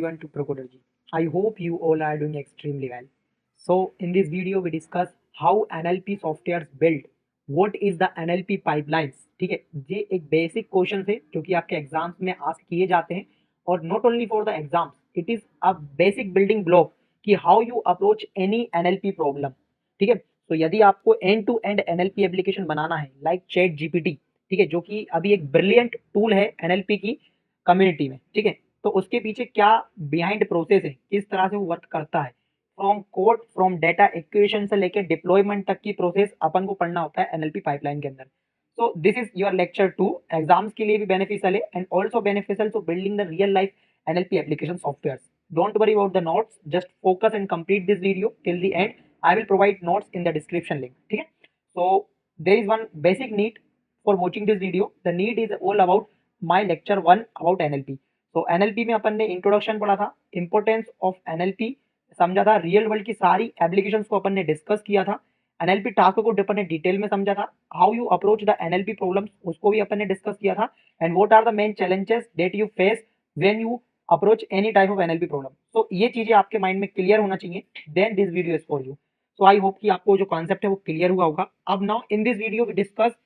everyone to Procodergy. I hope you all are doing extremely well. So in this video we discuss how NLP software build. What is the NLP pipelines? ठीक है, ये एक basic question है जो कि आपके exams में ask किए जाते हैं और not only for the exams, it is a basic building block कि how you approach any NLP problem. ठीक है, तो यदि आपको end to end NLP application बनाना है लाइक चैट जीपीटी, ठीक है, जो कि अभी एक ब्रिलियंट टूल है एनएलपी की कम्युनिटी में, ठीक है, तो उसके पीछे क्या बिहाइंड प्रोसेस है, किस तरह से वो वर्क करता है, from code from data acquisition से लेकर डिप्लॉयमेंट तक की प्रोसेस अपन को पढ़ना होता है एनएलपी पाइपलाइन के अंदर. So this is your lecture 2. Exams के लिए भी बेनिफिशियल है and also beneficial to building the real life NLP application software. Don't worry about the notes, just focus and complete this video till the end. I will provide notes in the description link. ठीक है, so there is one basic need for watching this video. The need is all about my lecture 1 about NLP. तो NLP में अपन ने introduction पढ़ा था, importance of NLP समझा था, real world की सारी एप्लीकेशंस को अपन ने डिस्कस किया था, एनएलपी टास्क को अपन ने डिटेल में समझा था, how you approach the NLP problems उसको भी अपन ने डिस्कस किया था, and what are the main challenges that you face when you approach any type of NLP problem. तो ये चीजें आपके माइंड में क्लियर होना चाहिए, then this video is for you. So I hope कि आपको जो कॉन्सेप्ट है वो क्लियर हुआ होगा. अब now in this video we discuss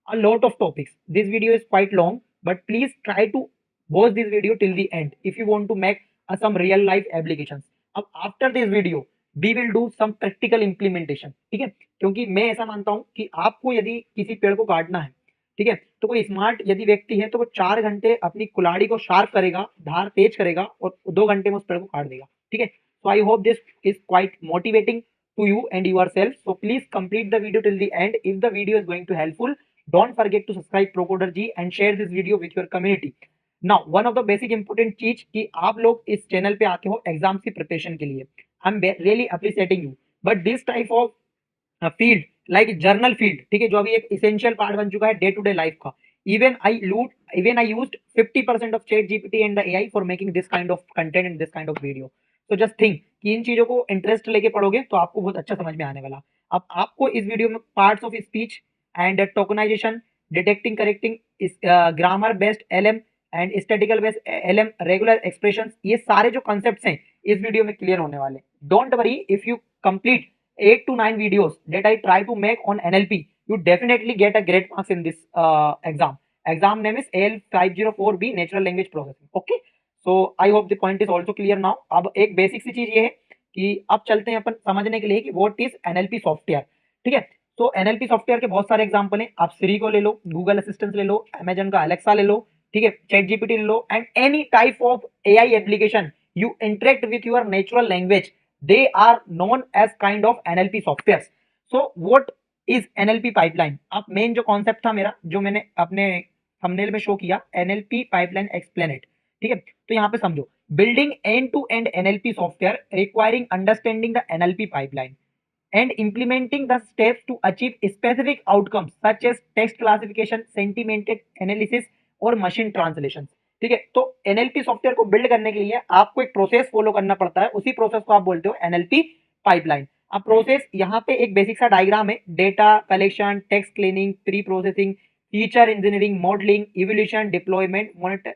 a lot of topics. This video is quite long, but please try to watch this video till the end if you want to make some real life applications. अब after this video we will do some practical implementation. ठीक है, क्योंकि मैं ऐसा मानता हूं कि आपको यदि किसी पेड़ को काटना है, ठीक है, तो कोई स्मार्ट यदि व्यक्ति है तो वो 4 घंटे अपनी कुल्हाड़ी को शार्प करेगा, धार तेज करेगा और 2 घंटे में उस पेड़ को काट देगा. ठीक है, so I hope this is quite motivating to you and yourself. So please complete the video till the end. If the video is going to helpful, don't forget to subscribe Procodergy and share this video with your community. Now one of the basic important चीज कि आप लोग इस channel पे आते हो exam की preparation के लिए, I am really appreciating you. But this type of field like journal field, ठीक है, जो अभी एक इसेंशियल पार्ट बन चुका है डे टू डे लाइफ का, even I used 50% of chat gpt and the AI for making this kind of content and this kind of video. तो जस्ट थिंक कि इन चीजों को इंटरेस्ट लेके पढ़ोगे तो आपको बहुत अच्छा समझ में आने वाला. अब आपको इस वीडियो में parts of speech and tokenization, detecting correcting, grammar based LM and statical based LM, regular expressions, ये सारे जो कॉन्सेप्ट्स हैं इस वीडियो में क्लियर होने वाले. Don't worry, if you complete 8 to 9 videos that I try to make on NLP, you definitely get a great marks in this exam. Exam name is AL504B Natural Language Processing. Okay, so I hope the point is also clear now. अब एक basic सी चीज ये है कि अब चलते हैं अपन समझने के लिए कि व्हाट इज एनएलपी सॉफ्टवेयर. ठीक है, तो एनएलपी सॉफ्टवेयर के बहुत सारे एग्जांपल हैं. आप सिरी को ले लो, गूगल असिस्टेंट ले लो, अमेजन का अलेक्सा ले लो, ठीक है, चैट जीपीटी ले लो, and any type of AI application you interact with your natural language, they are known as kind of NLP softwares. So what is NLP pipeline? अब main जो concept था मेरा, जो मैंने अपने थंबनेल में शो किया, NLP pipeline explain it. ठीक है, तो यहाँ पे समझो, building end to end NLP software requiring understanding the NLP pipeline and implementing the steps to achieve specific outcomes such as text classification, sentiment analysis और machine translation. ठीक है, तो एनएलपी सॉफ्टवेयर को बिल्ड करने के लिए आपको एक प्रोसेस फॉलो करना पड़ता है, उसी प्रोसेस को आप बोलते हो एनएलपी पाइपलाइन. अब प्रोसेस यहाँ पे एक बेसिक सा डायग्राम है, data collection, text cleaning, pre processing, feature engineering, modelling, evolution, deployment,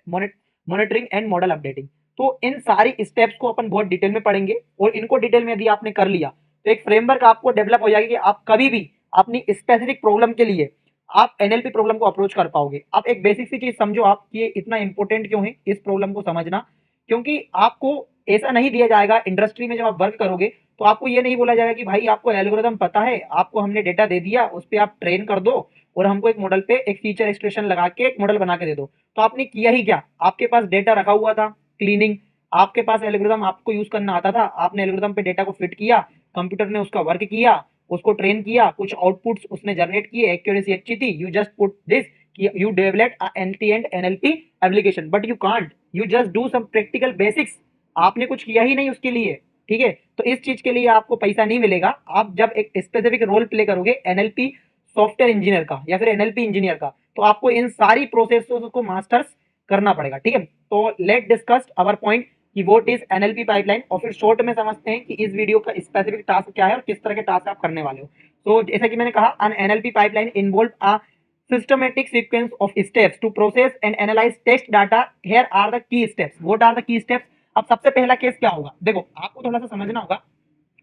monitoring and model updating. तो इन सारी स्टेप्स को अपन बहुत डिटेल में पढ़ेंगे और इनको डिटेल में यदि आपने कर लिया तो एक फ्रेमवर्क आपको डेवलप हो जाएगी कि आप कभी भी अपनी स्पेसिफिक प्रॉब्लम के लिए आप एनएलपी प्रॉब्लम को अप्रोच कर पाओगे. आप एक बेसिक सी चीज समझो आप कि ये इतना इंपॉर्टेंट क्यों है इस प्रॉब्लम को समझना, क्योंकि आपको ऐसा नहीं दिया जाएगा इंडस्ट्री में जब आप वर्क करोगे तो आपको ये नहीं बोला जाएगा कि भाई आपको एल्गोरिथम पता है, आपको हमने डेटा दे दिया, उस पर आप ट्रेन कर दो और हमको एक मॉडल पे एक फीचर एक्सट्रैक्शन लगा के एक मॉडल बना के दे दो. तो आपने किया ही क्या, आपके पास डेटा रखा हुआ था, क्लीनिंग, आपके पास एल्गोरिथम आपको यूज करना आता था, आपने एल्गोरिथम पे डेटा को फिट किया, कंप्यूटर ने उसका वर्क किया, उसको ट्रेन किया, कुछ आउटपुट्स उसने जनरेट किए, एक्यूरेसी अच्छी थी, you just put this, you develop a end NLP application. But you can't, you just do some practical basics, आपने कुछ किया ही नहीं उसके लिए. ठीक है, तो इस चीज के लिए आपको पैसा नहीं मिलेगा. आप जब एक स्पेसिफिक रोल प्ले करोगे एनएलपी सॉफ्टवेयर इंजीनियर का या फिर एनएलपी इंजीनियर का, तो आपको इन सारी प्रोसेस को मास्टर्स करना पड़ेगा. ठीक है, तो लेट डिस्कस अवर पॉइंट कि व्हाट इज एनएलपी पाइपलाइन, और फिर शॉर्ट में समझते हैं कि इस वीडियो का स्पेसिफिक टास्क क्या है और किस तरह के टास्क आप करने वाले हो. तो जैसा कि मैंने कहा, an NLP pipeline involve a systematic sequence of steps to process and analyze text data. Here are the key steps. What are the key steps? अब सबसे पहला केस क्या होगा, देखो आपको थोड़ा सा समझना होगा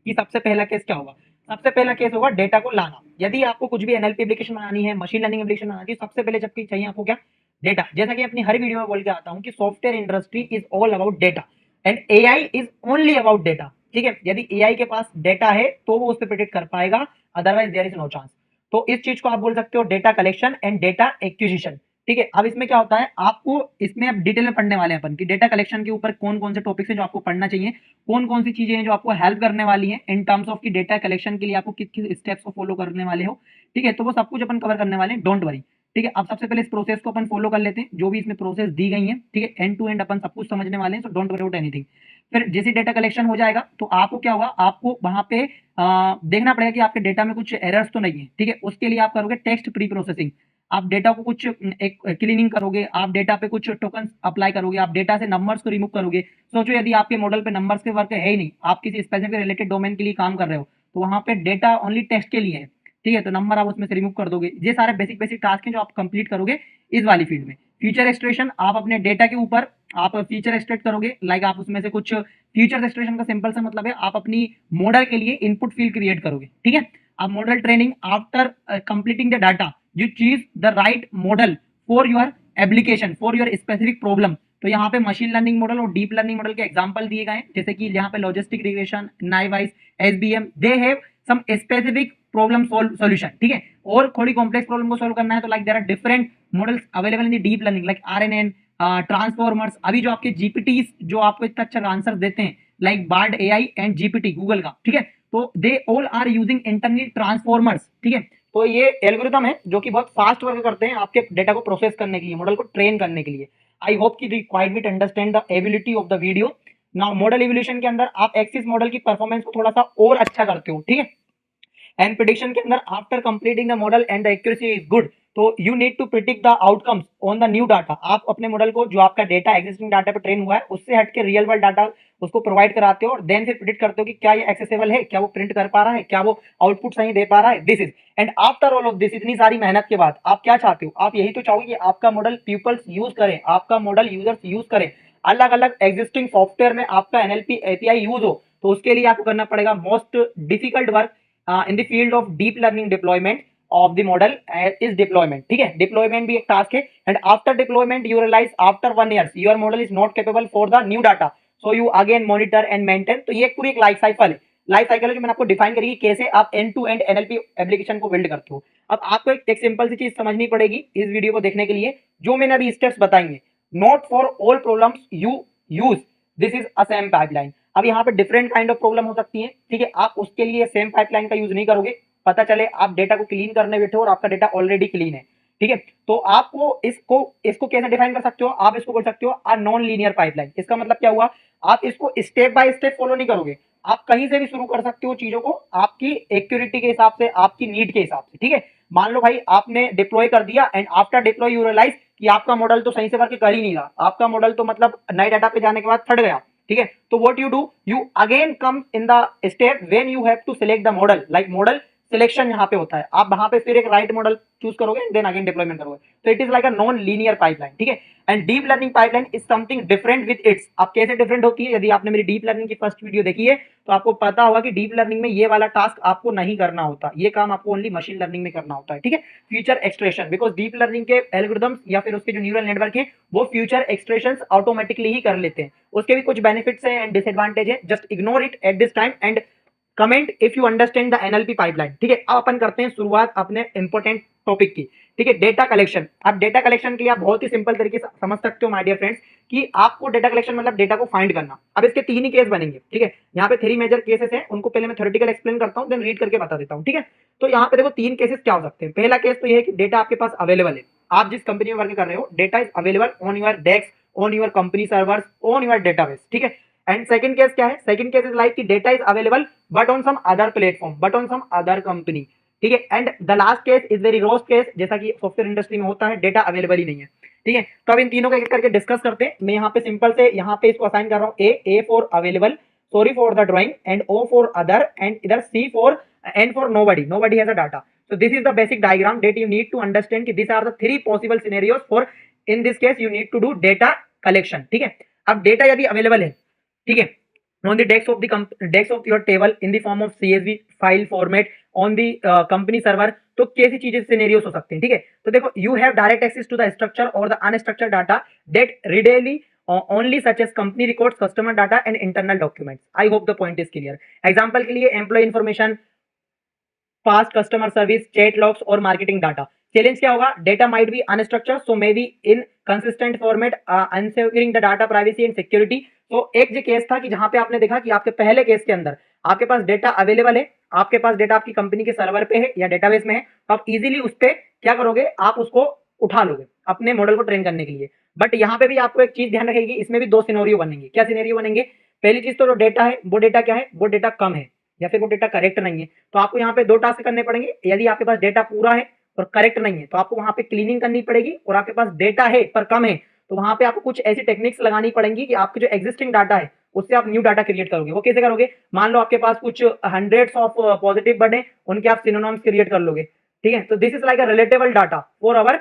कि सबसे पहला केस क्या होगा। सबसे पहला केस होगा डेटा को लाना। यदि आपको कुछ भी एनएलपी एप्लीकेशन बनानी है, मशीन लर्निंग एप्लीकेशन बनानी है, सबसे पहले जबकि चाहिए आपको क्या, डेटा। जैसा कि अपनी हर वीडियो में बोल के आता हूं कि software industry is all about data and AI is only about data. ठीक है, यदि एआई के पास डेटा है तो वो उस पर प्रिडिक्ट कर पाएगा, otherwise there is no chance. तो इस चीज को आप बोल सकते हो data collection and data acquisition. ठीक है, अब इसमें क्या होता है, आपको इसमें अब डिटेल में पढ़ने वाले हैं अपन कि डेटा कलेक्शन के ऊपर कौन कौन से टॉपिक्स हैं जो आपको पढ़ना चाहिए, कौन कौन सी चीजें हैं जो आपको हेल्प करने वाली हैं इन टर्म्स ऑफ की डेटा कलेक्शन के लिए आपको किस किस स्टेप्स को फॉलो करने वाले हो। ठीक है, तो वो सब कुछ अपन कवर करने वाले हैं, डोंट वरी। ठीक है, अब सबसे पहले इस प्रोसेस को अपन फॉलो कर लेते हैं, जो भी इसमें प्रोसेस दी गई है। ठीक है, एंड टू एंड अपन सब कुछ समझने वाले हैं, so don't worry about anything. फिर जैसे डेटा कलेक्शन हो जाएगा तो आपको क्या होगा, आपको वहां पे देखना पड़ेगा कि आपके डेटा में कुछ एरर्स तो नहीं है। ठीक है, उसके लिए आप करोगे टेक्स्ट प्री प्रोसेसिंग। आप डेटा को कुछ एक क्लीनिंग करोगे, आप डेटा पे कुछ टोकन अप्लाई करोगे, आप डेटा से नंबर्स को रिमूव करोगे। सोचो यदि आपके मॉडल पे नंबर्स के वर्क है ही नहीं, आप किसी स्पेसिफिक रिलेटेड डोमेन के लिए काम कर रहे हो, तो वहां पे डेटा ओनली टेक्स्ट के लिए है। ठीक है, तो नंबर आप उसमें से रिमूव कर दोगे। ये सारे बेसिक बेसिक टास्क हैं जो आप कंप्लीट करोगे इस वाली फील्ड में। फीचर एक्सट्रेशन, आप अपने डेटा के ऊपर आप फीचर एक्सट्रैक्ट करोगे, लाइक आप उसमें से कुछ फीचर एक्सट्रेशन का सिंपल सा मतलब है आप अपनी मॉडल के लिए इनपुट फील्ड क्रिएट करोगे। ठीक है, अब model training, after completing the data you choose the right model for your application, for your specific problem. तो यहाँ पे मशीन लर्निंग मॉडल और डीप लर्निंग मॉडल के एग्जांपल दिए गए हैं, जैसे कि यहाँ पे logistic regression, naive bayes, SVM, they have some specific problem solution. ठीक है, और थोड़ी कॉम्प्लेक्स प्रॉब्लम को सॉल्व करना है तो like there are different models available in the deep learning like RNN, transformers. अभी जो आपके जीपीटी जो आपको इतना अच्छा आंसर देते हैं like Bard AI and GPT Google का। ठीक है, तो they all are using internal transformers. ठीक है, तो ये एल्गोरिथम है जो कि बहुत फास्ट वर्क करते हैं आपके डेटा को प्रोसेस करने के लिए, मॉडल को ट्रेन करने के लिए। आई होप कि quite with understand the ability of the video. Now model evolution के अंदर आप एक्सिस मॉडल की परफॉर्मेंस को थोड़ा सा और अच्छा करते हो। ठीक है, एंड प्रिडिक्शन के अंदर after completing the model and the accuracy is good, तो you need to predict the outcomes on the new data. आप अपने मॉडल को जो आपका डेटा एग्जिस्टिंग डाटा पे ट्रेन हुआ है उससे हट के रियल वर्ल्ड डाटा उसको प्रोवाइड कराते हो और देन फिर प्रिडिक्ट करते हो कि क्या ये एक्सेसिबल है, क्या वो प्रिंट कर पा रहा है, क्या वो आउटपुट सही दे पा रहा है। This is and after all of this, इतनी सारी मेहनत के बाद आप क्या चाहते हो, आप यही तो चाहोगे कि आपका मॉडल पीपल्स यूज करें, आपका मॉडल यूजर्स यूज करें, अलग अलग एग्जिस्टिंग सॉफ्टवेयर में आपका एनएलपी एपीआई यूज हो। तो उसके लिए आपको करना पड़ेगा most difficult work in the field of deep learning deployment of the model is deployment. ठीक है, डिप्लॉयमेंट भी एक टास्क है and after deployment you realize after 1 year your model is not capable for the new data, so you again monitor and maintain. तो ये पूरी एक life cycle है, लाइफ साइकिल है जो मैंने आपको डिफाइन करी कैसे आप end to end NLP application को बिल्ड करते हो। अब आपको एक सिंपल सी चीज समझनी पड़ेगी इस वीडियो को देखने के लिए, जो मैंने अभी स्टेप्स बताएंगे, not for all problems you use this is a same pipeline. अब यहाँ पे डिफरेंट काइंड ऑफ प्रॉब्लम हो सकती है। ठीक है, आप उसके लिए सेम पाइपलाइन का यूज नहीं करोगे, पता चले आप डेटा को क्लीन करने बैठे हो और आपका डेटा ऑलरेडी क्लीन है। ठीक है, तो आपको इसको इसको कैसे डिफाइन कर सकते हो, आप इसको बोल सकते हो अ नॉन लीनियर पाइपलाइन। इसका मतलब क्या हुआ, आप इसको स्टेप बाय स्टेप फॉलो नहीं करोगे, आप कहीं से भी शुरू कर सकते हो चीजों को आपकी एक्यूरेटी के हिसाब से, आपकी नीड के हिसाब से। ठीक है, मान लो भाई आपने डिप्लॉय कर दिया and after deploy you realize कि आपका मॉडल तो सही से वर्क कर ही नहीं रहा, आपका मॉडल तो मतलब नए डाटा पे जाने के बाद फट गया। ठीक है, तो what you do, you again come in the step when you have to select the model, like model selection यहाँ पे होता है, आप वहां पे फिर एक राइट मॉडल चूज करोगे देन अगेन डिप्लॉयमेंट करोगे। तो it is like a non linear pipeline. ठीक है, and deep learning pipeline is something different with its. अब कैसे डिफरेंट होती है, यदि आपने मेरी डीप लर्निंग की फर्स्ट वीडियो देखी है तो आपको पता होगा कि डीप लर्निंग में ये वाला टास्क आपको नहीं करना होता, ये काम आपको ओनली मशीन लर्निंग में करना होता है। ठीक है, future extraction, because deep learning के एल्गोरिथम्स या फिर उसके जो न्यूरल नेटवर्क है वो फ्यूचर एक्सट्रेशन ऑटोमेटिकली ही कर लेते हैं। उसके भी कुछ बेनिफिट्स हैं एंड डिसएडवांटेज है, just ignore it at this time and comment if you understand the NLP pipeline. ठीक है, अब अपन करते हैं शुरुआत अपने इंपॉर्टेंट टॉपिक की। ठीक है, डेटा कलेक्शन। अब डेटा कलेक्शन के लिए आप बहुत ही सिंपल तरीके से समझ सकते हो माय डियर फ्रेंड्स कि आपको डेटा कलेक्शन मतलब डेटा को फाइंड करना। अब इसके तीन ही केस बनेंगे। ठीक है, यहाँ पे 3 मेजर केसेस हैं, उनको पहले मैं थ्योरेटिकल एक्सप्लेन करता हूँ देन रीड करके बता देता हूँ। ठीक है, तो यहाँ पे देखो 3 केसेस क्या हो सकते हैं। पहला केस तो ये है कि डेटा आपके पास अवेलेबल है, आप जिस कंपनी में वर्क कर रहे हो data is available on your desk, on your company servers, on your database. ठीक है, एंड सेकंड केस क्या है, सेकंड केस इज लाइक कि data is available but on some other platform, but on some other company. ठीक है, and the last case is very worst case, जैसा कि software industry में होता है, डेटा अवेलेबल ही नहीं है। ठीक है, तो अब इन तीनों को एक करके डिस्कस करते हैं। मैं यहाँ पे सिंपल से यहाँ पे इसको असाइन कर रहा हूँ, A for available, sorry for the drawing, and O for other, and इधर C for N for nobody, nobody has a data. So this is the basic diagram that you need to understand कि these are the 3 possible scenarios for in this case you need to do data collection। ठीक है, अब data यदि available है ठीक है, on the desk of your table in the form of CSV file format on the company server। तो कैसी चीजें सिनेरियोस हो सकते हैं, ठीक है। तो देखो, you have direct access to the structure और the unstructured data that readily only such as company records, customer data and internal documents। I hope the point is clear। Example के लिए employ information, fast customer service, chat logs और marketing data. Challenge क्या होगा, data might be unstructured so may be inconsistent format, ensuring the data privacy and security. तो एक जो case था कि जहां पे आपने देखा कि आपके पहले केस के अंदर आपके पास डेटा अवेलेबल है, आपके पास डेटा आपकी कंपनी के सर्वर पे है या डेटाबेस में है, तो आप इजीली उस पर क्या करोगे, आप उसको उठा लोगे अपने मॉडल को ट्रेन करने के लिए। बट यहाँ पे भी आपको एक चीज ध्यान रखेगी, इसमें भी दो सिनेरियो बनेंगे। क्या सिनेरियो बनेंगे, पहली चीज तो जो डेटा है वो डेटा क्या है, वो डेटा कम है या फिर वो डेटा करेक्ट नहीं है। तो आपको यहाँ पे दो टास्क करने पड़ेंगे। यदि आपके पास डेटा पूरा है और करेक्ट नहीं है तो आपको वहां पे क्लीनिंग करनी पड़ेगी, और आपके पास डेटा है पर कम है तो वहां पे आपको कुछ ऐसी टेक्निक्स लगानी पड़ेंगी कि आपके जो एग्जिस्टिंग डाटा है उससे आप न्यू डाटा क्रिएट करोगे। वो कैसे करोगे, मान लो आपके पास कुछ हंड्रेड्स ऑफ पॉजिटिव वर्ड है, उनके आप सिनोनिम्स क्रिएट कर लोगे, ठीक है। तो this is like a relatable data for our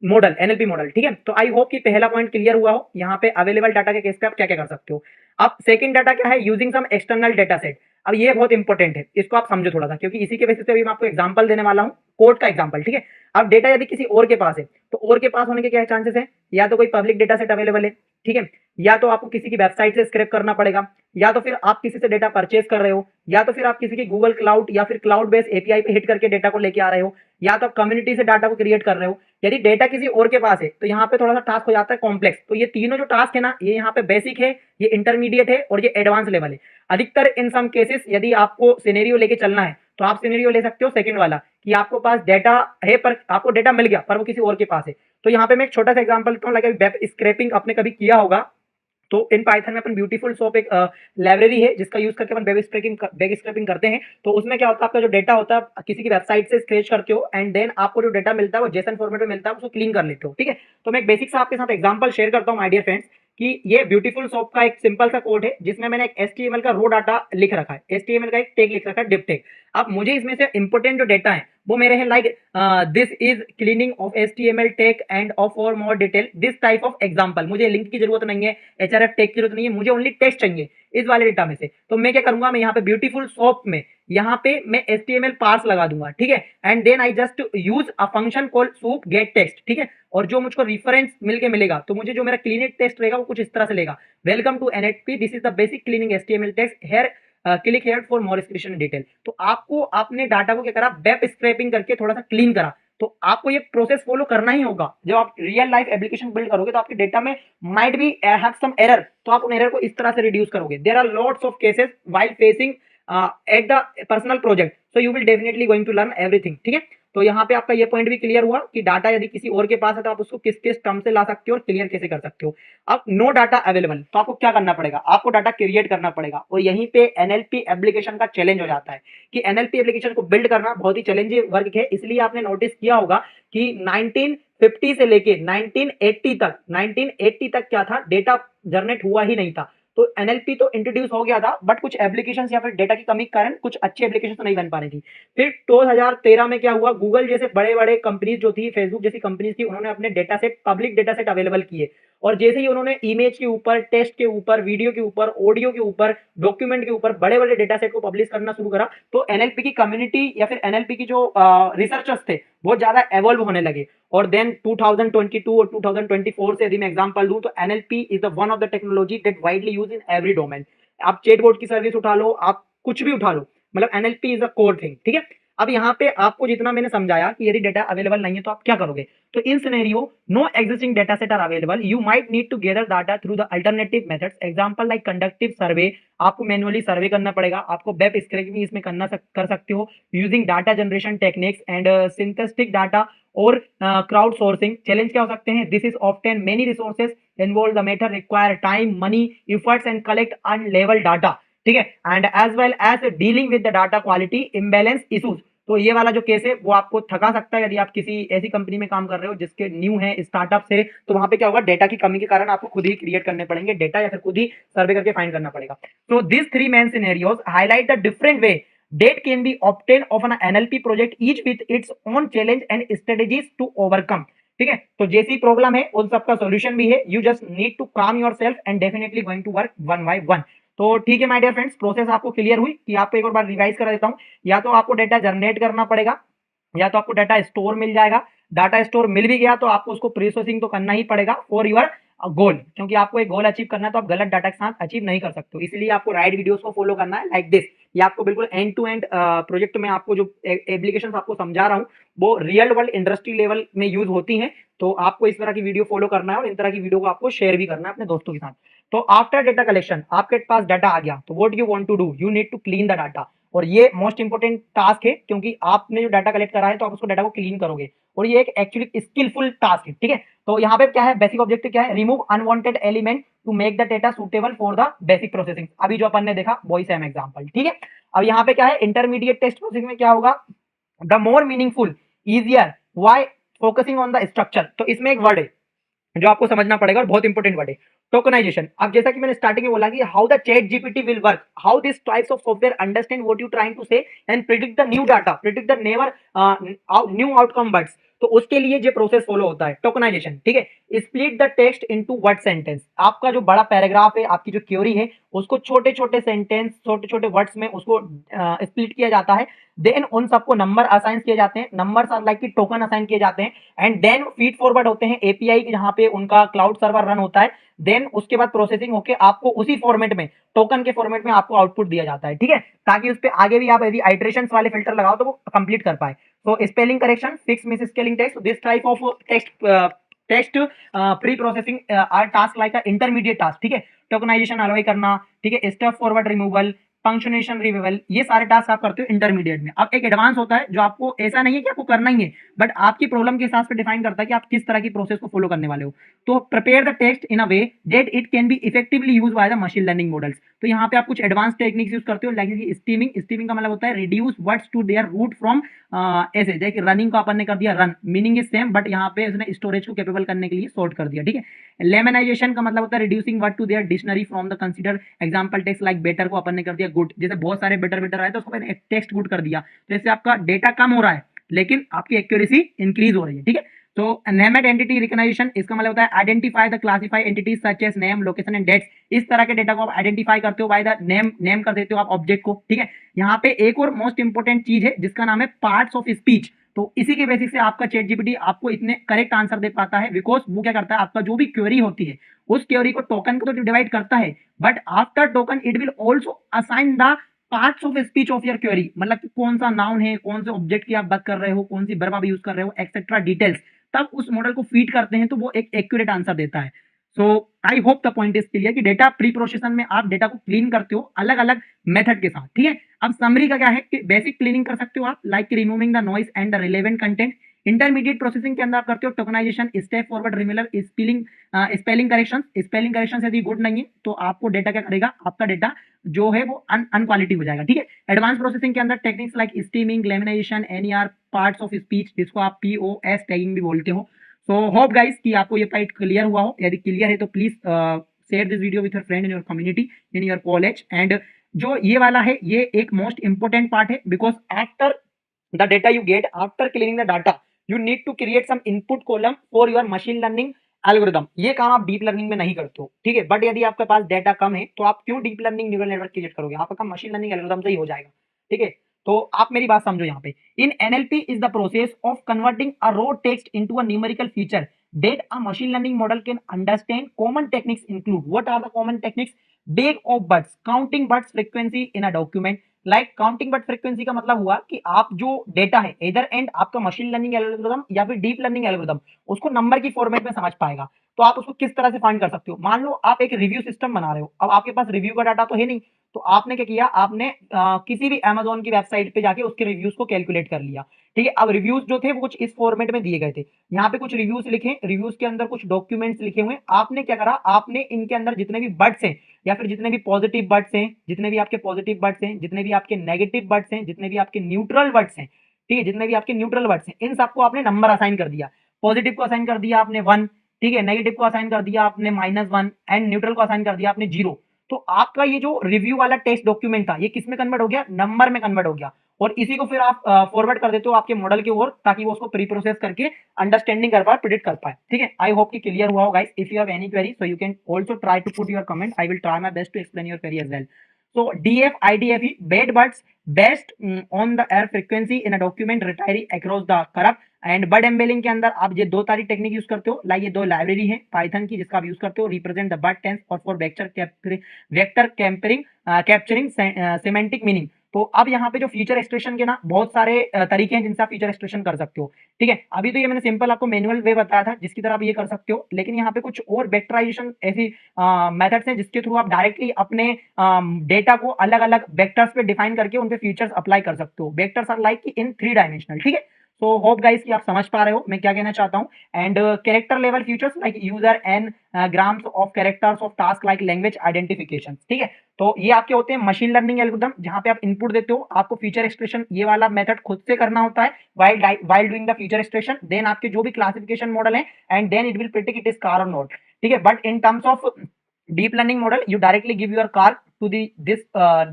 model, NLP model, ठीक है। तो आई होप कि पहला पॉइंट क्लियर हुआ हो, यहाँ पे अवेलेबल डाटा के केस पे आप क्या क्या कर सकते हो। अब सेकंड डाटा क्या है, using some external data set. अब ये बहुत इंपॉर्टेंट है, इसको आप समझो थोड़ा सा, क्योंकि इसी के बेसिस पे भी मैं आपको एग्जांपल देने वाला हूँ, कोड का एग्जांपल, ठीक है। अब डेटा यदि किसी और के पास है तो और के पास होने के क्या चांसेस है, या तो कोई पब्लिक डेटा सेट अवेलेबल है, ठीक है, या तो आपको किसी की वेबसाइट से स्क्रैप करना पड़ेगा, या तो फिर आप किसी से डेटा परचेज कर रहे हो, या तो फिर आप किसी की गूगल क्लाउड या फिर क्लाउड बेस्ड एपीआई पे हिट करके डेटा को लेके आ रहे हो, या तो आप कम्युनिटी से डाटा को क्रिएट कर रहे हो। यदि डेटा किसी और के पास है तो यहाँ पे थोड़ा सा टास्क हो जाता है कॉम्प्लेक्स। तो ये तीनों जो टास्क है ना, ये यहाँ पे बेसिक है, ये इंटरमीडिएट है और ये एडवांस लेवल है। अधिकतर इन सम केसेस यदि आपको सिनेरियो लेके चलना है तो आप सिनेरियो ले सकते हो सेकंड वाला, कि आपको पास डेटा है पर आपको डेटा मिल गया पर वो किसी और के पास है। तो यहाँ पे मैं एक छोटा सा एग्जांपल देता हूँ, लाइक वेब स्क्रैपिंग आपने कभी किया होगा। तो इन पाइथन में अपन ब्यूटीफुल सोप एक लाइब्रेरी है जिसका यूज करके अपन वेब स्क्रैपिंग करते हैं। तो उसमें क्या होता है, आपका जो डेटा होता है किसी की वेबसाइट से स्क्रैच करते हो एंड देन आपको जो डेटा मिलता है वो जेसन फॉर्मेट में मिलता है, उसको क्लीन कर लेते हो, ठीक है। तो मैं एक बेसिक सा आपके साथ एग्जांपल शेयर करता हूं माय डियर फ्रेंड्स, कि ये ब्यूटीफुल सोप का एक सिंपल सा कोड है जिसमें मैंने एक एचटीएमएल का रो डाटा लिख रखा है, एचटीएमएल का एक टैग लिख रखा है, डिव टैग। अब मुझे इसमें से इंपोर्टेंट जो डेटा है वो मेरे हैं, like this is cleaning of HTML tag end of for more detail this type of example. मुझे लिंक की जरूरत नहीं है, एचआरएफ टैग की जरूरत नहीं है, मुझे ओनली टेक्स्ट चाहिए इस वाले डेटा में से। तो मैं क्या करूंगा, मैं यहाँ पे ब्यूटीफुल सोप में यहाँ पे मैं एचटीएमएल पार्स लगा दूंगा, ठीक है। And then I just use a function called soup get text, ठीक है। और जो मुझको रेफरेंस मिलके मिलेगा तो मुझे जो मेरा क्लीनिंग टेक्स्ट रहेगा वो कुछ इस तरह से लेगा, welcome to NLP, this is the basic cleaning HTML text here, click here for more expression detail. तो आपको अपने डाटा को क्या करा, वेब स्क्रैपिंग करके थोड़ा सा क्लीन करा। तो आपको ये प्रोसेस फॉलो करना ही होगा। जब आप रियल लाइफ एप्लीकेशन बिल्ड करोगे तो आपके डेटा में might be have some error, तो आप उन एरर को इस तरह से रिड्यूस करोगे। There are lots of cases while facing at the personal project, so you will definitely going to learn everything, ठीक है। तो यहाँ पे आपका ये पॉइंट भी क्लियर हुआ कि डाटा यदि किसी और के पास है तो आप उसको किस किस टर्म से ला सकते हो और क्लियर कैसे कर सकते हो। अब नो डाटा अवेलेबल, तो आपको क्या करना पड़ेगा, आपको डाटा क्रिएट करना पड़ेगा। और यहीं पे एनएलपी एप्लीकेशन का चैलेंज हो जाता है कि एनएलपी एप्लीकेशन को बिल्ड करना बहुत ही चैलेंजिंग वर्क है। इसलिए आपने नोटिस किया होगा कि 1950 से लेके 1980 तक क्या था, डेटा जनरेट हुआ ही नहीं था। तो एनएलपी तो इंट्रोड्यूस हो गया था बट कुछ एप्लीकेशन या फिर डेटा की कमी के कारण कुछ अच्छी एप्लीकेशन तो नहीं बन पा रही थी। फिर 2013 में क्या हुआ, गूगल जैसे बड़े बड़े कंपनीज जो थी, फेसबुक जैसी कंपनीज थी, उन्होंने अपने data set, public data set available किए। और जैसे ही उन्होंने इमेज के ऊपर, टेक्स्ट के ऊपर, वीडियो के ऊपर, ऑडियो के ऊपर, डॉक्यूमेंट के ऊपर बड़े बड़े डेटा सेट को पब्लिश करना शुरू करा, तो एनएलपी की कम्युनिटी या फिर एनएलपी की जो रिसर्चर्स थे बहुत ज्यादा एवॉल्व होने लगे। और देन 2022 और 2024 से यदि मैं एग्जांपल दूं तो NLP is the one of the technology that widely use in every domain. आप चैटबॉट की सर्विस उठा लो, आप कुछ भी उठा लो, मतलब NLP is a core thing, ठीक है। अब यहाँ पे आपको जितना मैंने समझाया कि यदि डेटा अवेलेबल नहीं है तो आप क्या करोगे, तो in scenario no existing data set are available, you might need to gather data through the alternative methods, example like conductive survey, आपको मैनुअली सर्वे करना पड़ेगा, आपको वेब स्क्रैपिंग इसमें कर सकते हो using data generation techniques and synthetic data और crowd sourcing. Challenge क्या हो सकते हैं, this is often many resources involve the method require time, money, efforts and collect अनलेवल डाटा, ठीक है, and as well as dealing with the data quality imbalance issues. तो ये वाला जो केस है वो आपको थका सकता है यदि आप किसी ऐसी कंपनी में काम कर रहे हो जिसके न्यू है, स्टार्टअप से, तो वहां पे क्या होगा, डेटा की कमी के कारण आपको खुद ही क्रिएट करने पड़ेंगे डेटा, या फिर खुद ही सर्वे करके फाइंड करना पड़ेगा। तो this three main scenarios highlight the different way that can be obtained of an NLP project, each with its own challenge and strategies to overcome, ठीक है। तो जैसी प्रॉब्लम है उन सबका सॉल्यूशन भी है, you just need to calm yourself and definitely going to work one by one. तो ठीक है माय डियर फ्रेंड्स, प्रोसेस आपको क्लियर हुई कि आपको एक और बार रिवाइज करा देता हूं। या तो आपको डेटा जनरेट करना पड़ेगा, या तो आपको डाटा स्टोर मिल जाएगा। डाटा स्टोर मिल भी गया तो आपको उसको प्रोसेसिंग तो करना ही पड़ेगा फॉर योर गोल, क्योंकि आपको एक गोल अचीव करना है तो आप गलत डाटा के साथ अचीव नहीं कर सकते, इसलिए आपको राइट वीडियोस को फॉलो करना है लाइक दिस। ये आपको बिल्कुल एंड टू एंड प्रोजेक्ट में आपको जो एप्लीकेशन आपको समझा रहा हूँ वो रियल वर्ल्ड इंडस्ट्री लेवल में यूज होती हैं। तो आपको इस तरह की वीडियो फॉलो करना है और इन तरह की वीडियो को आपको शेयर भी करना है अपने दोस्तों के साथ। तो आफ्टर डेटा कलेक्शन आपके पास डाटा आ गया तो what you want to do, you need to clean the data. और ये मोस्ट इंपोर्टेंट टास्क है, क्योंकि आपने जो डाटा कलेक्ट करा है तो आप उसको डाटा को क्लीन करोगे, और ये एक एक्चुअली स्किलफुल टास्क है, ठीक है। तो यहाँ पे क्या है, बेसिक ऑब्जेक्टिव क्या है, remove unwanted element to make the data suitable for the basic processing. अभी जो अपन ने देखा वही सेम एग्जांपल, ठीक है। अब यहाँ पे क्या है, इंटरमीडिएट टेस्ट प्रोसेसिंग में क्या होगा, the more meaningful, easier, why focusing on the structure. तो इसमें एक वर्ड है जो आपको समझना पड़ेगा और बहुत इंपॉर्टेंट वर्ड है, टोकनाइजेशन। अब जैसा कि मैंने स्टार्टिंग में बोला कि how the chat GPT will work, how this types of software understand what you trying to say and predict the new data, predict the never new outcome words. तो उसके लिए जो प्रोसेस फॉलो होता है tokenization, ठीक है। Split the text into word sentence, आपका जो बड़ा पैराग्राफ है, आपकी जो क्वेरी है, उसको छोटे छोटे सेंटेंस, छोटे छोटे वर्ड्स में उसको स्प्लिट किया जाता है। देन उन सबको नंबर असाइन किए जाते हैं, नंबर लाइक की टोकन असाइन किए जाते हैं, एंड देन फीड फॉरवर्ड होते हैं एपीआई जहां पे उनका क्लाउड सर्वर रन होता है। देन उसके बाद प्रोसेसिंग होके आपको उसी फॉर्मेट में, टोकन के फॉर्मेट में आपको आउटपुट दिया जाता है, ठीक है, ताकि उस पर आगे भी आप यदि आइट्रेशन वाले फिल्टर लगाओ तो वो कंप्लीट कर पाए। तो spelling correction, fix misspelling text, this type of text preprocessing are task like a intermediate task, ठीक है। टोकनाइजेशन अलाउ करना, ठीक है, stop word removal, punctuation removal, ये सारे टास्क आप करते हो इंटरमीडिएट में। अब एक एडवांस होता है जो आपको ऐसा नहीं है कि आपको करना ही है, बट आपकी प्रॉब्लम के हिसाब से डिफाइन करता है कि आप किस तरह की प्रोसेस को फॉलो करने वाले हो। तो prepare the text in a way that it can be effectively use by the machine learning models. तो यहाँ पे आप कुछ एडवांस टेक्निक्स यूज करते हो, लाइक स्टीमिंग। स्टीमिंग का मतलब होता है reduce words to their root from, ऐसे देखिए रनिंग को अपन ने कर दिया run, meaning is same, but यहाँ पे उसने स्टोरेज को कैपेबल करने के लिए सॉर्ट कर दिया, ठीक है। लेमनाइजेशन का मतलब होता है reducing word to their dictionary from the consider example text, like better को अपन ने कर दिया गुड, जैसे बहुत सारे बेटर बेटर आए तो उसको मैंने टेक्स्ट गुड कर दिया, तो इससे आपका डेटा कम हो रहा है लेकिन आपकी एक्यूरेसी इंक्रीज हो रही है, ठीक है। तो नेम एंटिटी रिकग्निशन, इसका मतलब होता है identify the classify entities such as name, location and dates. इस तरह के डेटा को आप आइडेंटिफाई करते हो बाय द नेम, नेम कर देते हो आप ऑब्जेक्ट को, ठीक है। यहाँ पे एक और मोस्ट इंपोर्टेंट चीज है जिसका नाम है पार्ट्स ऑफ स्पीच। तो इसी के बेसिस से आपका चैट जीपीटी आपको इतने करेक्ट आंसर दे पाता है, बिकॉज वो क्या करता है, आपका जो भी क्वेरी होती है उस क्वेरी को टोकन को तो डिवाइड करता है, but after token it will also assign the parts of speech of your query, मतलब कि कौन सा नाउन है, कौन से ऑब्जेक्ट की आप बात कर रहे हो, कौन सी वर्ब आप यूज कर रहे हो, एक्सेट्रा डिटेल्स, तब उस मॉडल को फीड करते हैं तो वो एक एक्यूरेट आंसर देता है। So I hope the point is clear कि डेटा प्री प्रोसेसन में आप डेटा को क्लीन करते हो अलग अलग मेथड के साथ, ठीक है। अब समरी का क्या है कि बेसिक क्लीनिंग कर सकते हो आप, like removing the noise and the relevant content. Intermediate processing के अंदर आप करते हो tokenization, stop word removal, spelling correction. Spelling correction यदि गुड नहीं है तो आपको डेटा क्या करेगा, आपका डेटा जो है वो अनक्वालिटी हो जाएगा, ठीक है। एडवांस प्रोसेसिंग के अंदर techniques like steaming, lamination, NER, parts of speech, जिसको आप पीओएस टैगिंग भी बोलते हो। सो होप गाइस कि आपको ये पार्ट क्लियर हुआ हो, यदि क्लियर है तो please share this video with your friend in your community, in your college. And जो ये वाला है ये एक मोस्ट इंपोर्टेंट पार्ट है, because after the data you get, after cleaning the data, you need to create some input column for your machine learning algorithm. ये काम आप डीप लर्निंग में नहीं करते हो, ठीक है। बट यदि आपके पास डेटा कम है तो आप क्यों deep learning neural network create करोगे, आपका काम मशीन लर्निंग एल्गोरिदम से ही हो जाएगा, ठीक है। तो आप मेरी बात समझो यहाँ पे, in NLP is the process of converting a raw text into a numerical feature that a machine learning model can understand. Common techniques include, what are the common techniques? Big of buts, counting buts frequency in a document. Like counting but frequency का मतलब हुआ कि आप जो data है इधर and आपका machine learning algorithm या फिर डीप लर्निंग एल्गोरिथम उसको नंबर की फॉर्मेट में समझ पाएगा। तो आप उसको किस तरह से फाइंड कर सकते हो, मान लो आप एक रिव्यू सिस्टम बना रहे हो, अब आपके पास रिव्यू का डाटा तो है नहीं, तो आपने क्या किया, आपने किसी भी अमेजोन की वेबसाइट पे जाके उसके रिव्यूज को कैलकुलेट कर लिया, ठीक है। अब रिव्यूज जो थे वो कुछ इस फॉर्मेट में दिए गए थे, यहाँ पे कुछ रिव्यूज लिखे, रिव्यूज के अंदर कुछ डॉक्यूमेंट्स लिखे हुए, आपने क्या करा, आपने इनके अंदर जितने भी बर्ड्स हैं या फिर जितने भी पॉजिटिव बर्ड्स हैं, जितने भी आपके पॉजिटिव बर्ड्स हैं, जितने भी आपके नेगेटिव बर्ड्स हैं, जितने भी आपके न्यूट्रल बर्ड्स हैं, ठीक है, जितने भी आपके न्यूट्रल बर्ड्स हैं, इन सबको आपने नंबर असाइन कर दिया। पॉजिटिव को असाइन कर दिया आपने 1, ठीक है, नेगेटिव को असाइन कर दिया आपने -1 एंड न्यूट्रल को असाइन कर दिया आपने 0। तो आपका ये जो रिव्यू वाला टेक्स्ट डॉक्यूमेंट था ये किस में कन्वर्ट हो गया, नंबर में कन्वर्ट हो गया। और इसी को फिर आप फॉरवर्ड कर देते हो आपके मॉडल की ओर, ताकि वो उसको प्री प्रोसेस करके अंडरस्टैंडिंग कर पाए, प्रिडिक्ट कर पाए। ठीक है, आई होप कि क्लियर हुआ हो guys. If you have any query so you can also try to put your comment, I will try my best to explain your query as well. So DF IDFE bed buds best on the air frequency in a document retiring across the corrupt and word embedding के अंदर आप ये दो तारी technique use करते हो, like ये दो लाइब्रेरी है पाइथन की जिसका आप यूज करते हो, रिप्रेजेंट द बर्ड टेंस और for vector capturing semantic meaning. तो अब यहाँ पे जो फीचर एक्सप्रेशन के ना बहुत सारे तरीके हैं जिनसे आप फीचर एक्सप्रेशन कर सकते हो। ठीक है, अभी तो ये मैंने सिंपल आपको मैनुअल वे बताया था जिसकी तरह आप ये कर सकते हो, लेकिन यहाँ पे कुछ और वेक्टराइजेशन ऐसी मेथड्स हैं जिसके थ्रू आप डायरेक्टली अपने डेटा को अलग अलग वेक्टर्स पे डिफाइन करके उन पे फीचर्स अप्लाई कर सकते हो। Vectors are like in 3 dimensional. ठीक है, सो होप गाइस कि आप समझ पा रहे हो मैं क्या कहना चाहता हूँ। And character level features like user and grams of characters of task like language identification. ठीक है, तो ये आपके होते हैं मशीन लर्निंग एल्गोरिथम, जहां पे आप इनपुट देते हो, आपको फीचर एक्सट्रैक्शन ये वाला मेथड खुद से करना होता है while doing the feature extraction, then आपके जो भी क्लासिफिकेशन मॉडल है and then it will predict it is car और नॉट। ठीक है, but in terms of deep learning model you directly give your car to the this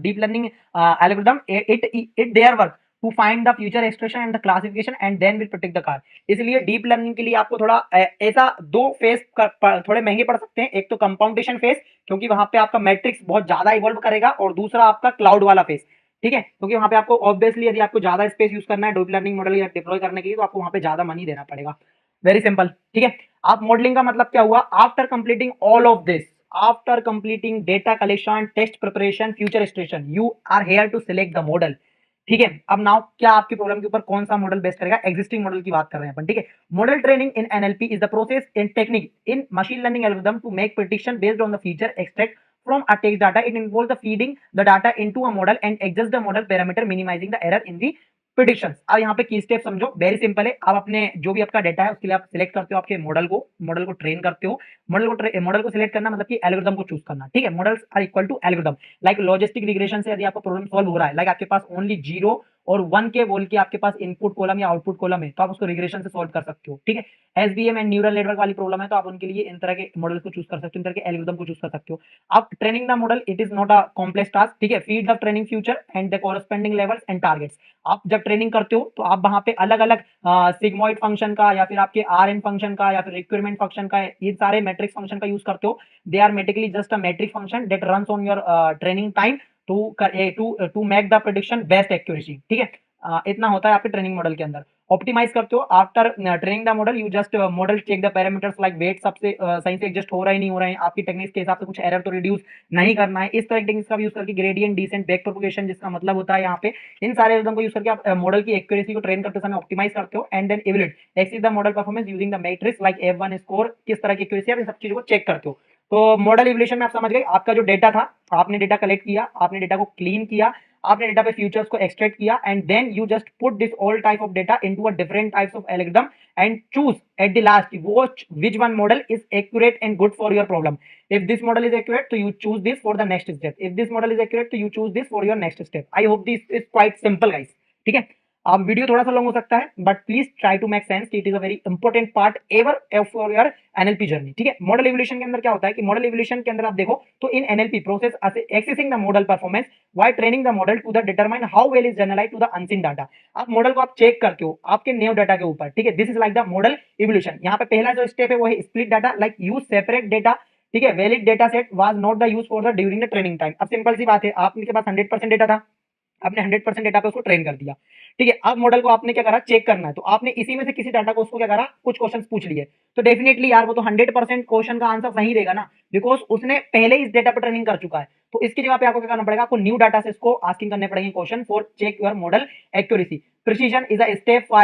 deep learning algorithm, it their work to find the future expression and the classification and then will predict the car। इसलिए deep learning के लिए आपको थोड़ा ऐसा दो face थोड़े महंगे पड़ सकते हैं। एक तो कंपाउंडेशन फेस, क्योंकि वहां पे आपका मैट्रिक्स बहुत ज्यादा इवॉल्व करेगा, और दूसरा आपका क्लाउड वाला फेस। ठीक है, क्योंकि वहां पे आपको ऑब्वियसली यदि आपको ज्यादा स्पेस यूज करना है डीप लर्निंग मॉडल या डिप्लॉय करने के लिए, तो आपको वहां पे ज्यादा मनी देना पड़ेगा। Very simple. ठीक है, आप मॉडलिंग का मतलब क्या हुआ, after completing all of this, after completing data collection, text preparation, feature extraction, you are here to select the model. ठीक है, अब नाउ क्या आपकी प्रॉब्लम के ऊपर कौन सा मॉडल बेस्ट करेगा, एग्जिस्टिंग मॉडल की बात कर रहे हैं अपन। ठीक है, model training in NLP is the process in technique in machine learning algorithm to make prediction based on the feature extract from a text data। It involves the feeding the data into a model and adjust the model parameter minimizing the error in the prediction. अब यहाँ पे की step समझो, very simple है। आप अपने जो भी आपका डेटा है उसके लिए आप सिलेक्ट करते हो आपके मॉडल को ट्रेन करते हो। मॉडल को सिलेक्ट करना मतलब कि एल्गोरिथम को चूज करना। ठीक है, models are equal to algorithm. Like logistic regression से यदि आपका प्रॉब्लम सॉल्व हो रहा है, लाइक आपके पास ओनली 0 और 1 के बोल के आपके पास इनपुट कॉलम या आउटपुट कॉलम है, तो आप उसको रिग्रेशन से सॉल्व कर सकते हो। ठीक है, एसबीएम एंड न्यूरल नेटवर्क वाली प्रॉब्लम है, तो आप उनके लिए इन तरह के मॉडल को चूज कर सकते हो, इन तरह के एल्गोरिथम को चूज कर सकते हो। आप training the model, it is not a complex task. ठीक है, feed the training future and the corresponding levels and targets. आप जब ट्रेनिंग करते हो तो आप वहां पे अलग अलग सिग्मोइड फंक्शन का या फिर आपके आर एन फंक्शन का या फिर रिक्वायरमेंट फंक्शन का, ये सारे मैट्रिक्स फंक्शन का यूज करते हो। They are mathematically just a metric function that runs on your training time to make the prediction best accuracy. ठीक है, इतना होता है आपके ट्रेनिंग मॉडल के अंदर। ऑप्टिमाइज करते हो after training the model, you just model check the parameters like weight सबसे सही से एडजस्ट हो रहा है नहीं हो रहा है, आपकी टेक्निक्स के हिसाब से कुछ एरर तो रिड्यूस नहीं करना है। इस तरह की टेक्निक्स का यूज करके ग्रेडियंट डिसेंट बैक प्रोपगेशन, जिसका मतलब होता है यहाँ पे इन सारे एल्गोरिथम को यूज करके आप मॉडल की एक्यूरेसी को ट्रेन करते समय ऑप्टिमाइज करते हो and then evaluate axis the model performance using the metrics like F1 score, किस तरह की एक्यूरेसी आप इन सब चीजों को चेक करते हो। तो मॉडल इवोल्यूशन में आप समझ गए, आपका जो डेटा था, आपने डेटा कलेक्ट किया, आपने डेटा को क्लीन किया, आपने डेटा पे फीचर्स को एक्सट्रैक्ट किया and then you just put this all type of data into a different types of algorithm and choose at the last which one model is accurate and good for your problem। if this model is accurate so you choose this for the next step, if this model is accurate so you choose this for your next step। I hope this is quite simple guys। ठीक है, अब video थोड़ा सा long हो सकता है but please try to make sense, it is a very important part ever for your NLP journey. ठीक है, मॉडल इवोल्यूशन के अंदर क्या होता है कि मॉडल इवोल्यूशन के अंदर आप देखो तो in NLP process accessing the model performance while training the model to the determine how well is generalize to the unseen data. आप मॉडल को आप चेक करते हो आपके न्यू डाटा के ऊपर। ठीक है, this is like the model evolution. यहाँ पे पहला जो स्टेप है वो है split data, like use separate data. ठीक है, valid data set was not the use for the during the training time. अब सिंपल सी बात है, आपके पास 100% डेटा था, आपने 100% डेटा पे उसको ट्रेन कर दिया। ठीक है, अब मॉडल को आपने क्या करा, चेक करना है, तो आपने इसी में से किसी डाटा को उसको क्या करा, कुछ क्वेश्चंस पूछ लिए, तो डेफिनेटली यार वो तो 100% क्वेश्चन का आंसर सही देगा ना, बिकॉज उसने पहले इस डेटा पर ट्रेनिंग कर चुका है। तो इसकी जगह पे आपको क्या करना पड़ेगा, आपको न्यू डाटा से इसको आस्किंग करने पड़ेंगे question for check your model accuracy. Precision is a step for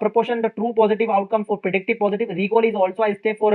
proportion the true positive outcome for predictive positive। Recall is also a step for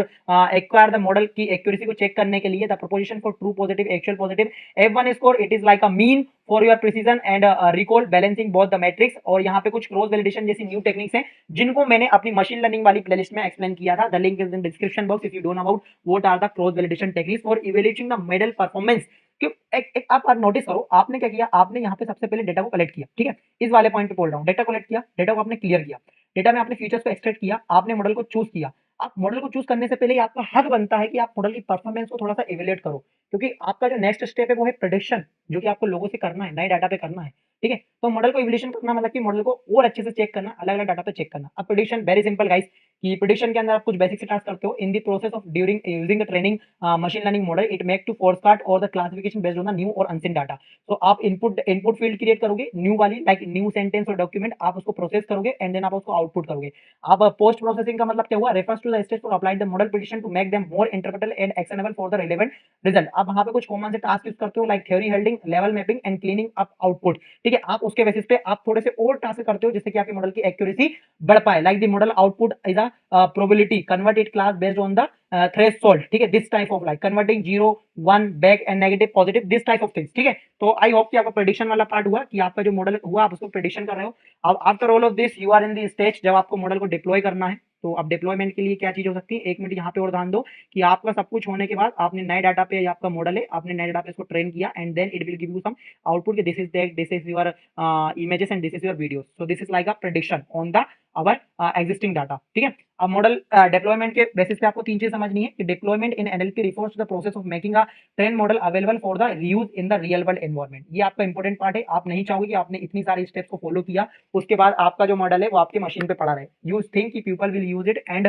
acquire the model की accuracy को check करने के लिए। The proposition for true positive actual positive। F1 score it is like a mean for your precision and recall balancing both the metrics। और यहाँ पे कुछ cross validation जैसी न्यू टेक्निक्स हैं जिनको मैंने अपनी मशीन लर्निंग वाली प्लेलिस्ट में एक्सप्लेन किया था। The link is in description box if you don't know about what are the cross validation techniques for evaluating the model performance. क्यों एक आप नोटिस करो, आपने क्या किया, आपने यहाँ पे सबसे पहले डेटा को कलेक्ट किया। ठीक है, इस वाले पॉइंट पे बोल रहा हूँ, डेटा कलेक्ट किया, डेटा को आपने क्लियर किया, डेटा में आपने फीचर्स को एक्सट्रैक्ट किया, आपने मॉडल को चूज किया। आप मॉडल को चूज करने से पहले ही आपका हक बनता है कि आप मॉडल की परफॉर्मेंस को थोड़ा सा इवेल्युएट करो, क्योंकि आपका जो नेक्स्ट स्टेप है वो है प्रेडिक्शन, जो कि आपको लोगों से करना है, नए डाटा पे करना है। ठीक है। तो मॉडल को इवोल्यूशन करना मतलब कि मॉडल को और अच्छे से चेक करना, अलग अलग डाटा पे चेक करना। अब प्रेडिक्शन वेरी सिंपल गाइस, कि प्रेडिक्शन के अंदर आप कुछ बेसिक से टास्क करते हो in the process of during using the training machine learning model it make to forecast और the classification based on the new और अनसीन डाटा। तो आप इनपुट फील्ड क्रिएट करोगे न्यू वाली, लाइक न्यू सेंटेंस और document, आप उसको process करोगे एंड देन आप उसको आउटपुट करोगे। अब पोस्ट प्रोसेसिंग का मतलब क्या हुआ, refers to the stage for applied the model prediction to make them more interpretable and actionable for the relevant result. आप वहां पे कुछ कॉमन से टास्क यूज करते हो, like theory हेल्डिंग, level mapping and cleaning up output. ठीक है, आप उसके बेसिस पे आप थोड़े से और टास्क करते हो जिससे कि आपके मॉडल की एक्यूरेसी बढ़ पाए, like the model output is a probability convert it class based on the threshold. ठीक है, this type of like converting 0 1 back and negative positive, this type of things. ठीक है, तो आई होप कि आपका प्रेडिक्शन वाला पार्ट हुआ, कि आपका जो मॉडल हुआ आप उसको प्रेडिक्शन कर रहे हो। अब after all of this you are in the stage जब आपको मॉडल को डिप्लॉय करना है। तो अब डिप्लॉयमेंट के लिए क्या चीज हो सकती है, एक मिनट यहाँ पे और ध्यान दो, कि आपका सब कुछ होने के बाद आपने नए डाटा पे, आपका मॉडल है, आपने नए डाटा पे इसको ट्रेन किया and then it will give you some output, this is that, this is your images and this is your videos. So this is like a prediction on the our existing data. ठीक है, अब model deployment के basis पे आपको तीन चीज समझनी है, कि deployment in NLP refers to the process of making a train model available for the reuse in the real world environment. ये आपका इंपॉर्टेंट पार्ट है। आप नहीं चाहोगे कि आपने इतनी सारी स्टेप्स को फॉलो किया उसके बाद आपका जो मॉडल है वो आपके मशीन पे पड़ा रहे। यू थिंक कि people will use it and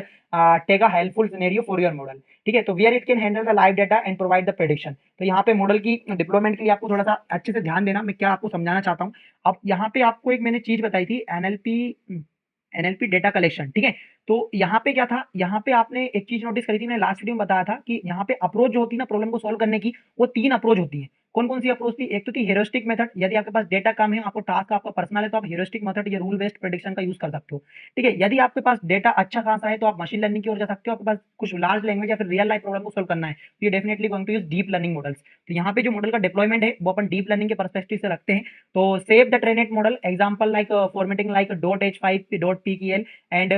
take a helpful scenario for your model. ठीक है, तो where it can handle the live data and provide the prediction. तो यहाँ पे मॉडल की डिप्लॉयमेंट के लिए आपको थोड़ा सा अच्छे से ध्यान देना, मैं क्या आपको समझाना चाहता हूँ। अब यहाँ पे आपको एक मैंने चीज बताई थी, एनएलपी डेटा कलेक्शन। ठीक है, तो यहाँ पे क्या था, यहाँ पे आपने एक चीज नोटिस करी थी, मैंने लास्ट वीडियो में बताया था कि यहाँ पे अप्रोच जो होती है ना प्रॉब्लम को सोल्व करने की, वो तीन अप्रोच होती है। कौन कौन सी अप्रोच थी, एक तो थी हेरोस्टिक मेथड, यदि आपके पास डेटा कम है, आपको टास्क आपका पर्सनल है, तो आप हेरोस्टिक मेथड या रूल बेस्ड प्रेडिक्शन का यूज कर सकते हो। ठीक है, यदि आपके पास डेटा अच्छा खासा है तो आप मशीन लर्निंग की ओर जा सकते हो, आपके पास कुछ लार्ज लैंग्वेज या फिर रियल लाइफ प्रॉब्लम को सोल्व करना है तो ये definitely going to use deep learning models. तो यहाँ पे जो मॉडल का डिप्लॉयमेंट है वो अपन डीप लर्निंग के पर्सपेक्टिव से रखते हैं। तो save the trained model example like formatting like .h5 .pkl and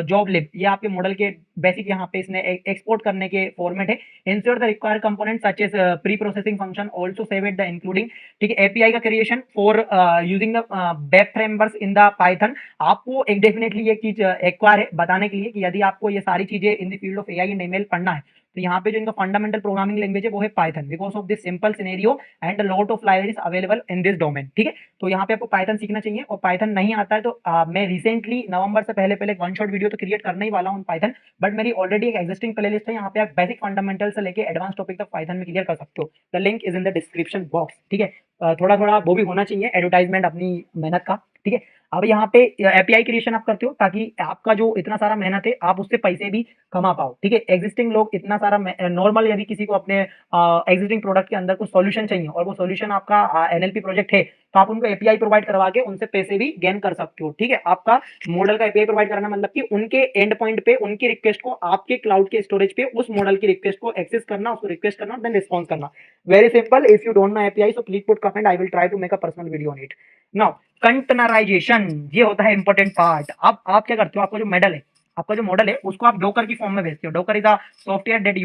.joblib, ये आपके मॉडल के बेसिक यहाँ पे इसने एक्सपोर्ट करने के फॉर्मेट है। Insert the required component such as pre processing function, also save it the including. ठीक है, एपीआई का creation for using the web frameworks in the Python. आपको एक डेफिनेटली एक चीज एक्वायर है बताने के लिए, कि यदि आपको ये सारी चीजें in the field of AI and ML पढ़ना है तो यहाँ पे जो इनका फंडामेंटल प्रोग्रामिंग लैंग्वेज है वो है Python, because of this simple scenario and lot of libraries available in this domain. ठीक है, तो यहाँ पे आपको पाइथन सीखना चाहिए, और पाइथन नहीं आता है तो मैं रिसेंटली नवंबर से पहले पहले वन शॉट वीडियो तो क्रिएट करने ही वाला हूँ पाइथन, बट मेरी ऑलरेडी एक एग्जिस्टिंग प्लेलिस्ट है, यहाँ पे आप बेसिक फंडामेंटल से लेके एडवांस टॉपिक तक पाइथन में क्लियर कर सकते हो। The link is in the description box. ठीक है, थोड़ा थोड़ा वो भी होना चाहिए एडवर्टाइजमेंट अपनी मेहनत का। ठीक है, अब यहाँ पे एपीआई क्रिएशन आप करते हो ताकि आपका जो इतना सारा मेहनत है आप उससे पैसे भी कमा पाओ। ठीक है, एग्जिस्टिंग लोग इतना सारा नॉर्मल, यदि किसी को अपने एग्जिस्टिंग प्रोडक्ट के अंदर कुछ सॉल्यूशन चाहिए और वो सॉल्यूशन आपका एनएलपी प्रोजेक्ट है, तो आप उनको एपीआई प्रोवाइड करवा के उनसे पैसे भी गेन कर सकते हो। ठीक है, आपका मॉडल का एपीआई प्रोवाइड करना मतलब कि उनके एंड पॉइंट पे उनकी रिक्वेस्ट को आपके क्लाउड के स्टोरेज पे उस मॉडल की रिक्वेस्ट को एक्सेस करना, उसको रिक्वेस्ट करना, देन रिस्पॉन्स करना। Very simple, if you don't know API so please put comment, I will try to make a personal video on it. Now containerization, ये होता है इंपॉर्टेंट पार्ट। अब आप क्या करते हो, आपका जो मॉडल है, आपका जो मॉडल है उसको आप डोकर की फॉर्म में भेजते हो। Docker is a software that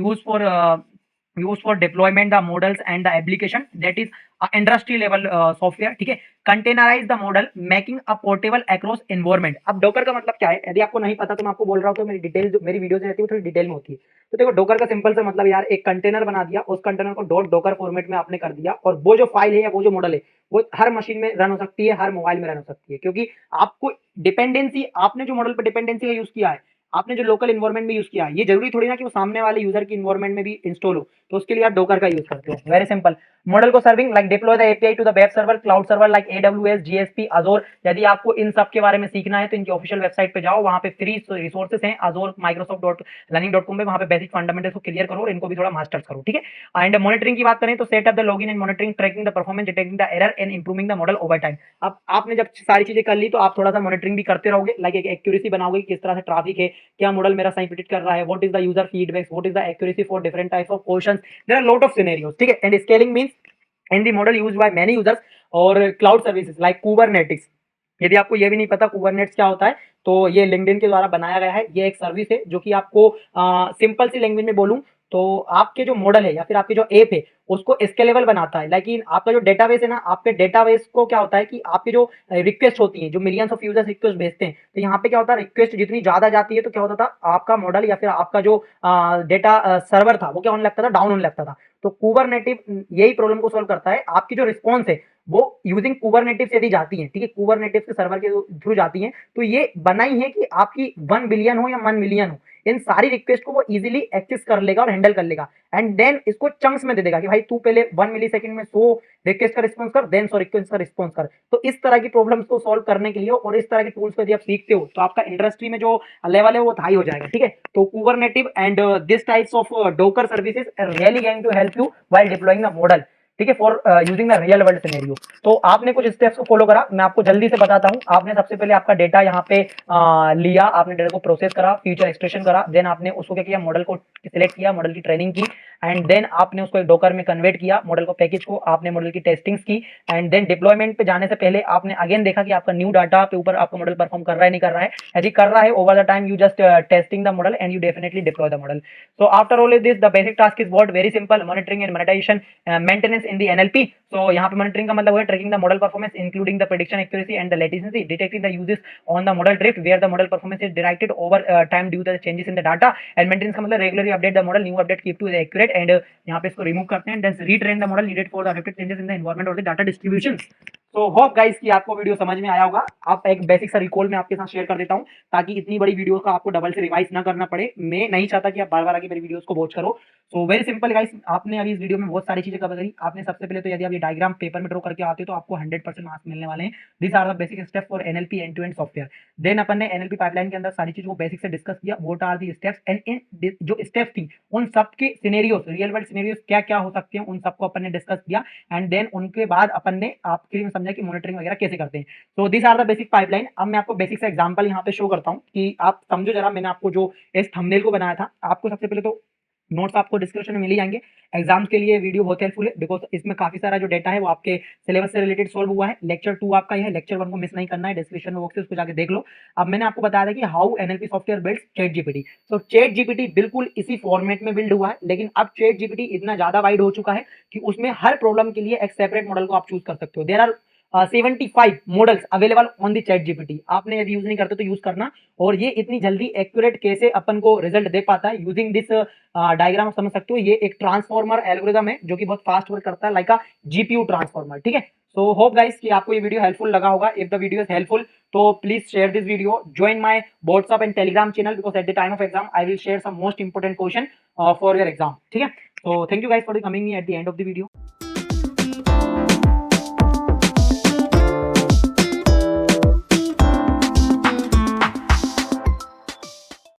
use for deployment the models and the application, that is industry level software. ठीक है, containerise the model making a portable across environment. अब डोकर का मतलब क्या है, यदि आपको नहीं पता तो मैं आपको बोल रहा हूँ, तो मेरी डिटेल, मेरी वीडियोस रहती है थोड़ी डिटेल में होती है। तो देखो डोकर का सिंपल सा मतलब यार, एक कंटेनर बना दिया, उस container co dot docker format में आपने कर दिया, और वो जो फाइल है या वो जो मॉडल है वो हर मशीन में रन हो सकती है, हर मोबाइल में रन हो सकती है, क्योंकि आपको डिपेंडेंसी, आपने जो मॉडल पर डिपेंडेंसी का यूज किया है, आपने जो लोकल इन्वायरमेंट में यूज किया है, ये जरूरी थोड़ी ना कि वो सामने वाले यूजर की इन्वायरमेंट में भी इंस्टॉल हो, तो उसके लिए आप डोकर का यूज करते हो। वेरी सिंपल, मॉडल को serving like deploy the API to the web server, cloud server like AWS, GCP, Azure. यदि आपको इन सब के बारे में सीखना है तो इनकी ऑफिशियल वेबसाइट पे जाओ, वहां पे फ्री रिसोर्सेज हैं, अजोर, microsoft.learning.com पे, वहां पे बेसिक फंडामेंटल्स को क्लियर करो और इनको भी थोड़ा मास्टर्स करो। ठीक है, एंड मॉनिटरिंग की बात करें तो set up the login and monitoring, tracking the performance, detecting the error and improving the model over time. अब आपने जब सारी चीजें कर ली तो आप थोड़ा सा मॉनिटरिंग भी करते रहोगे, लाइक एक एक्यूरेसी बनाओगे, किस तरह से ट्रैफिक है, क्या मॉडल मेरा सही प्रेडिक्ट कर रहा है, what is the user feedback, what is the accuracy for different types of questions, there are lot of scenarios. ठीक है, and scaling means in the model used by many users, और cloud services like Kubernetes. यदि आपको ये भी नहीं पता कुबरनेट्स क्या होता है, तो ये लिंक्डइन के द्वारा बनाया गया है। ये एक सर्विस है जो कि आपको सिंपल सी लैंग्वेज में बोलूं तो आपके जो मॉडल है या फिर आपके जो ऐप है उसको स्केलेबल बनाता है। लेकिन आपका जो डेटाबेस है ना, आपके डेटाबेस को क्या होता है कि आपकी जो रिक्वेस्ट होती है, जो मिलियंस ऑफ यूजर्स रिक्वेस्ट भेजते हैं, तो यहाँ पे क्या होता है, रिक्वेस्ट जितनी ज्यादा जाती है तो क्या होता था, आपका मॉडल या फिर आपका जो डेटा सर्वर था वो क्या होने लगता था, डाउन होने लगता था। तो कुबरनेटिव यही प्रॉब्लम को सॉल्व करता है। आपकी जो रिस्पॉन्स है वो यूजिंग कुबरनेटिव से यदि जाती हैं, ठीक है, कुबरनेटिव के सर्वर के थ्रू जाती हैं, तो ये बनाई है कि आपकी 1 बिलियन हो या 1 मिलियन हो, इन सारी रिक्वेस्ट को वो इजीली एक्सेस कर लेगा और हैंडल कर लेगा एंड देन इसको चंक्स में दे देगा कि भाई तू पहले 1 मिली सेकंड में 100 रिक्वेस्ट का रिस्पॉन्स कर, देन 100 रिक्वेस्ट का रिस्पॉन्स कर। तो इस तरह की प्रॉब्लम्स को सॉल्व करने के लिए और इस तरह के टूल्स को यदि आप सीखते हो तो आपका इंडस्ट्री में जो लेवल है वो हाई हो जाएगा, ठीक है। तो Kubernetes and this types of docker services are really going to help you while deploying the model, ठीक है, for using the real world scenario. तो आपने कुछ स्टेप्स को फॉलो करा, मैं आपको जल्दी से बताता हूं। आपने सबसे पहले आपका डेटा यहाँ पे लिया, आपने डेटा को प्रोसेस करा, फ्यूचर एक्सप्रेशन करा, देन आपने उसको क्या किया, मॉडल को सिलेक्ट किया, मॉडल की ट्रेनिंग की एंड देन आपने उसको एक डोकर में कन्वर्ट किया, मॉडल को पैकेज को, आपने मॉडल की टेस्टिंग्स की एंड देन डिप्लॉयमेंट पे जाने से पहले आपने अगेन देखा कि आपका न्यू डाटा के ऊपर आपका मॉडल परफॉर्म कर रहा है नहीं कर रहा है। यदि कर रहा है over the time you just testing the model and you definitely deploy the model. So after all this, the basic task is what? Very simple: monitoring and monetization, maintenance in the NLP. So यहाँ पे monitoring का मतलब है tracking the model performance, including the prediction accuracy and the latency, detecting the uses on the model drift where the model performance is directed over time due to the changes in the data, and maintenance का मतलब regularly update the model, new update keep to the accurate, and यहाँ पे इसको remove करते हैं, then retrain the model needed for the affected changes in the environment or the data distribution. तो hope guys कि आपको वीडियो समझ में आया होगा। आप एक बेसिक सा रिकॉल मैं आपके साथ शेयर कर देता हूं ताकि इतनी बड़ी वीडियो का आपको डबल से रिवाइज ना करना पड़े। मैं नहीं चाहता कि आप बार बार आके मेरी वीडियोस को वॉच करो। सो वेरी सिंपल गाइस, आपने अभी इस वीडियो में बहुत सारी चीजें कवर करी। आपने सबसे पहले तो यदि आप ये डायग्राम पेपर में ड्रॉ करके आते हो तो आपको 100% मार्क्स मिलने वाले हैं। This are the basic steps for NLP end to end software. Then अपन ने एनएलपी पाइपलाइन के अंदर सारी चीजों को बेसिक से डिस्कस किया, what are the steps and इन जो स्टेप्स थी उन सबके सिनेरियोस, रियल वर्ल्ड सिनेरियोस क्या क्या हो सकते हैं, उन सबको अपन ने डिस्कस किया एंड देन उनके बाद अपन ने आपके लिए समझा कि मॉनिटरिंग वगैरह कैसे करते हैं। तो this are the basic pipeline. अब मैं आपको बेसिक सा एग्जांपल यहाँ पे शो करता हूँ कि आप समझो जरा। मैंने आपको जो इस थंबनेल को बनाया था, आपको सबसे पहले तो नोट्स आपको डिस्क्रिप्शन में मिल ही जाएंगे। एग्जाम्स के लिए वीडियो बहुत हेल्पफुल है बिकॉज इसमें काफी सारा जो डेटा है वो आपके सिलेबस से रिलेटेड सॉल्व हुआ है। लेक्चर 2 आपका ये है, लेक्चर 1 को मिस नहीं करना है, डिस्क्रिप्शन में बॉक्स है उसको जाके देख लो। अब मैंने आपको बताया था कि how NLP software builds chat GPT. तो चैट जीपीटी बिल्कुल इसी फॉर्मेट में बिल्ड हुआ है, लेकिन अब चैट जीपीटी इतना ज्यादा वाइड हो चुका है कि उसमें हर प्रॉब्लम के लिए एक सेपरेट मॉडल को आप चूज कर सकते हो। There are 75 models available on the chat GPT. आपने यदि यूज नहीं करते तो यूज करना। और ये इतनी जल्दी एक्यूरेट कैसे अपन को रिजल्ट दे पाता है यूजिंग दिस डायग्राम, आप समझ सकते हो। ये एक ट्रांसफॉर्मर एल्गोरिथम है जो कि बहुत फास्ट वर्क करता है, लाइक अ जीपीयू ट्रांसफॉर्मर, ठीक है। सो होप गाइस कि आपको ये वीडियो हेल्पफुल लगा होगा। If the video is helpful तो please share this video, join my WhatsApp and Telegram channel because at the time of exam I will share some most important question for your exam, ठीक है। So thank you guys for coming me at the end of the video.